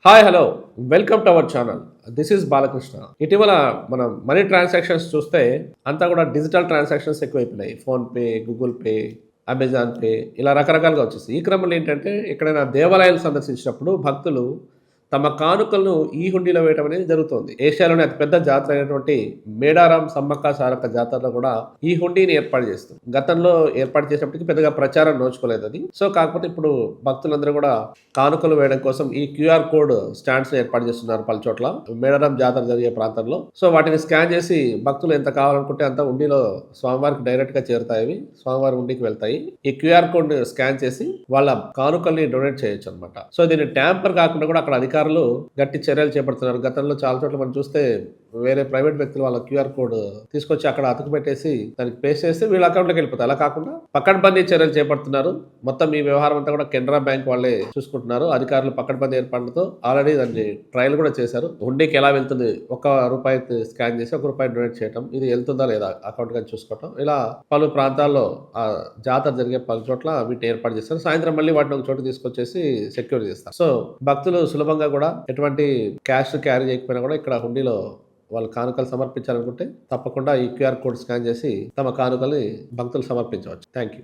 Hi hello welcome to our channel. This is Balakrishna. ఇటీవల మనం money transactions చూస్తే అంతా కూడా డిజిటల్ ట్రాన్సాక్షన్స్ ఎక్కువైపోయినాయి. PhonePe, Google pay, Amazon pay ఇలా రకరకాలుగా వచ్చేసాయి. ఈ క్రమంలో ఏంటంటే ఎక్కడైనా దేవాలయాలు సందర్శించినప్పుడు భక్తులు తమ కానుకలను ఈ హుండీలో వేయడం అనేది జరుగుతోంది. ఏషియాలోనే అతిపెద్ద జాతర అయినటువంటి మేడారం సమ్మక్క సారక్క జాతరలో కూడా ఈ హుండీని ఏర్పాటు చేస్తుంది. గతంలో ఏర్పాటు చేసినప్పటికీ పెద్దగా ప్రచారం నోచుకోలేదు అది. సో కాకపోతే ఇప్పుడు భక్తులందరూ కూడా కానుకలు వేయడం కోసం ఈ క్యూఆర్ కోడ్ స్టాండ్స్ ఏర్పాటు చేస్తున్నారు పలుచోట్ల మేడారం జాతర జరిగే ప్రాంతంలో. సో వాటిని స్కాన్ చేసి భక్తులు ఎంత కావాలనుకుంటే అంత హుండీలో స్వామివారికి డైరెక్ట్ గా చేరుతాయి. స్వామివారి హుండీకి వెళ్తాయి. ఈ క్యూఆర్ కోడ్ స్కాన్ చేసి వాళ్ళ కానుకల్ని డొనేట్ చేయొచ్చు అనమాట. సో దీన్ని ట్యాంపర్ కాకుండా కూడా అక్కడ అధికారులు గట్టి చర్యలు చేపడుతున్నారు. గతంలో చాలా చోట్ల మనం చూస్తే వేరే ప్రైవేట్ వ్యక్తులు వాళ్ళ క్యూఆర్ కోడ్ తీసుకొచ్చి అక్కడ అతుకు పెట్టేసి దానికి పేస్ట్ చేస్తే వీళ్ళ అకౌంట్లోకి వెళ్ళిపోతాయి. అలా కాకుండా పకడ్బందీ చర్యలు చేపడుతున్నారు. మొత్తం ఈ వ్యవహారం అంతా కూడా కెనరా బ్యాంక్ వాళ్ళే చూసుకుంటున్నారు. అధికారులు పకడ్బందీ ఏర్పాట్లతో ఆల్రెడీ దాన్ని ట్రయల్ కూడా చేశారు. హుండీకి ఎలా వెళ్తుంది, ₹1 స్కాన్ చేసి ₹1 డొనేట్ చేయడం, ఇది వెళ్తుందా లేదా అకౌంట్ గా చూసుకోవటం, ఇలా పలు ప్రాంతాల్లో ఆ జాతర జరిగే పలు చోట్ల వీటిని ఏర్పాటు చేస్తారు. సాయంత్రం మళ్ళీ వాటిని ఒక చోటు తీసుకొచ్చేసి సెక్యూర్ చేస్తారు. సో భక్తులు సులభంగా కూడా ఎటువంటి క్యాష్ క్యారీ చేయకపోయినా కూడా ఇక్కడ హుండీలో వాళ్ళు కానుకలు సమర్పించాలనుకుంటే తప్పకుండా ఈ క్యూఆర్ కోడ్ స్కాన్ చేసి తమ కానుకల్ని భక్తులు సమర్పించవచ్చు. Thank you.